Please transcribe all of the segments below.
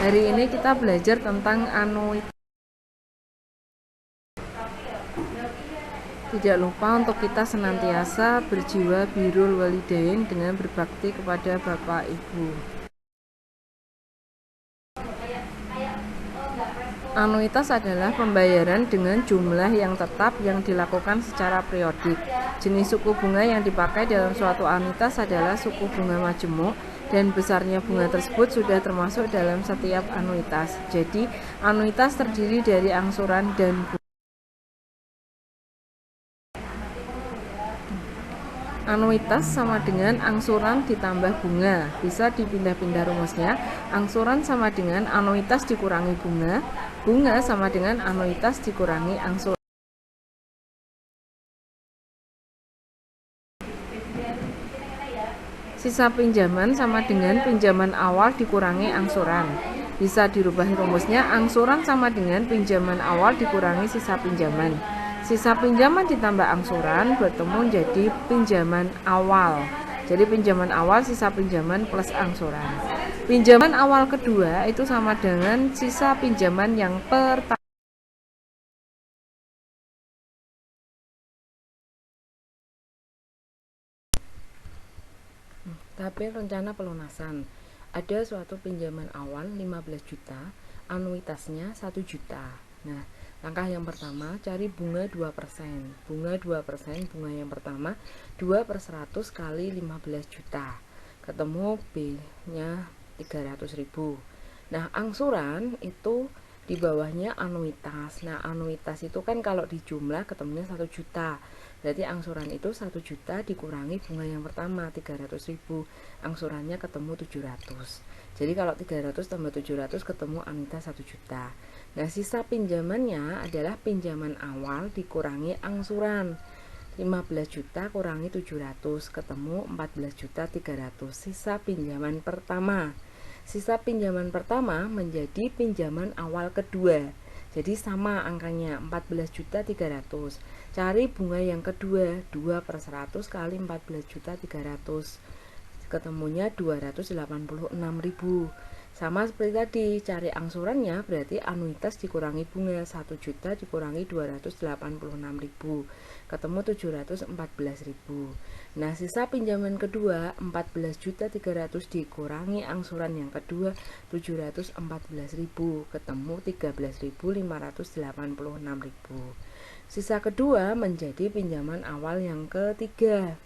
Hari ini kita belajar tentang anuitas. Tidak lupa untuk kita senantiasa berjiwa birrul walidain dengan berbakti kepada Bapak Ibu. Anuitas adalah pembayaran dengan jumlah yang tetap yang dilakukan secara periodik. Jenis suku bunga yang dipakai dalam suatu anuitas adalah suku bunga majemuk, dan besarnya bunga tersebut sudah termasuk dalam setiap anuitas. Jadi, anuitas terdiri dari angsuran dan bunga. Anuitas sama dengan angsuran ditambah bunga. Bisa dipindah-pindah rumusnya. Angsuran sama dengan anuitas dikurangi bunga. Bunga sama dengan anuitas dikurangi angsuran. Sisa pinjaman sama dengan pinjaman awal dikurangi angsuran. Bisa dirubah rumusnya, angsuran sama dengan pinjaman awal dikurangi sisa pinjaman. Sisa pinjaman ditambah angsuran bertemu jadi pinjaman awal. Jadi pinjaman awal sisa pinjaman plus angsuran. Pinjaman awal kedua itu sama dengan sisa pinjaman yang pertama. Tabel rencana pelunasan. Ada suatu pinjaman awal 15 juta, anuitasnya 1 juta. Nah, langkah yang pertama cari bunga 2%. Bunga 2%, bunga yang pertama 2/100 kali 15 juta. Ketemu B-nya 300.000. Nah, angsuran itu di bawahnya anuitas. Nah, anuitas itu kan kalau dijumlah ketemunya 1 juta. Berarti angsuran itu 1 juta dikurangi bunga yang pertama 300.000. Angsurannya ketemu 700. Jadi kalau 300 tambah 700 ketemu anuitas 1 juta. Nah, sisa pinjamannya adalah pinjaman awal dikurangi angsuran. 15 juta kurangi 700 ketemu 14 juta 300. Sisa pinjaman pertama. Sisa pinjaman pertama menjadi pinjaman awal kedua. Jadi sama angkanya 14 juta 300. Cari bunga yang kedua 2/100 kali 14 juta 300. Ketemunya 286.000. Sama seperti tadi, cari angsurannya berarti anuitas dikurangi bunga 1 juta dikurangi 286.000. Ketemu 714.000. Nah, sisa pinjaman kedua 14 juta 300 dikurangi angsuran yang kedua 714.000. Ketemu 13.586.000. Sisa kedua menjadi pinjaman awal yang ketiga.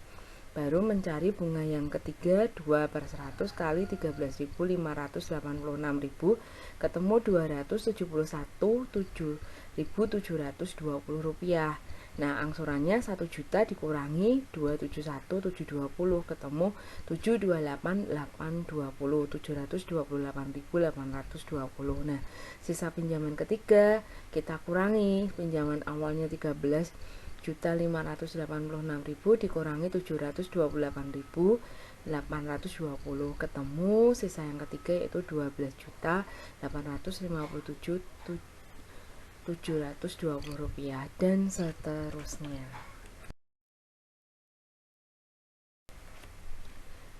Baru mencari bunga yang ketiga 2/100 kali 13.586.000 ketemu 271.720 rupiah. Nah, angsurannya 1 juta dikurangi 271.720 ketemu 728.820 728.820. Nah, sisa pinjaman ketiga kita kurangi, pinjaman awalnya 13.586.000 dikurangi 728.820 ketemu sisa yang ketiga yaitu 12.857.720 rupiah dan seterusnya.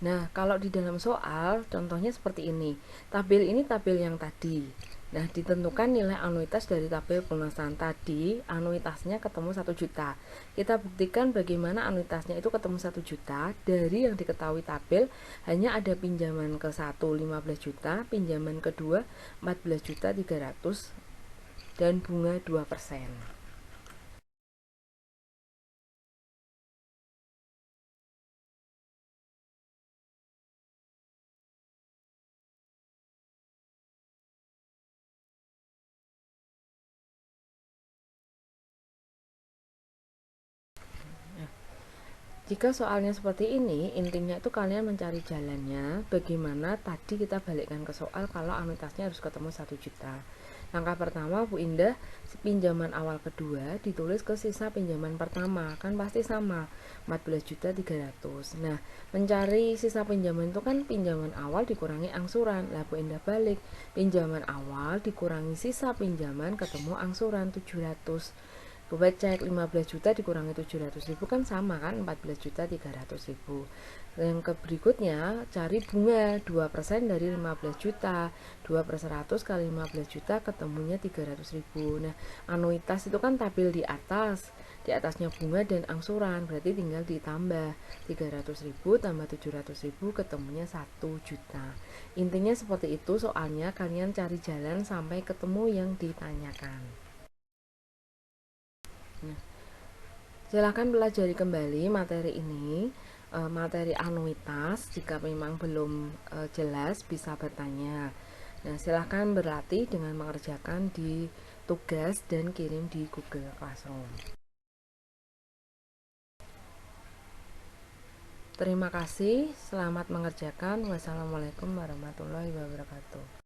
Nah, kalau di dalam soal contohnya seperti ini. Tabel ini tabel yang tadi. Nah, ditentukan nilai anuitas dari tabel pelunasan tadi, anuitasnya ketemu 1 juta. Kita buktikan bagaimana anuitasnya itu ketemu 1 juta. Dari yang diketahui tabel, hanya ada pinjaman ke 1 15 juta, pinjaman kedua 14 juta 300 dan bunga 2%. Jika soalnya seperti ini, intinya itu kalian mencari jalannya bagaimana tadi kita balikkan ke soal kalau anuitasnya harus ketemu 1 juta. Langkah pertama, Bu Indah, pinjaman awal kedua ditulis ke sisa pinjaman pertama, kan pasti sama, 14 juta 300. Nah, mencari sisa pinjaman itu kan pinjaman awal dikurangi angsuran. Lah, Bu Indah balik, pinjaman awal dikurangi sisa pinjaman ketemu angsuran 700. Coba cek 15 juta dikurangi 700.000 kan sama kan, 14.300.000. Yang ke berikutnya cari bunga 2% dari 15 juta. 2 per 100 kali 15 juta ketemunya 300.000. Nah, anuitas itu kan tabel di atas. Di atasnya bunga dan angsuran, berarti tinggal ditambah 300.000 tambah 700.000 ketemunya 1 juta. Intinya seperti itu soalnya, kalian cari jalan sampai ketemu yang ditanyakan. Nah, silahkan pelajari kembali materi ini, materi anuitas. Jika memang belum jelas bisa bertanya. Nah, silahkan berlatih dengan mengerjakan di tugas dan kirim di Google Classroom. Terima kasih, selamat mengerjakan. Wassalamualaikum warahmatullahi wabarakatuh.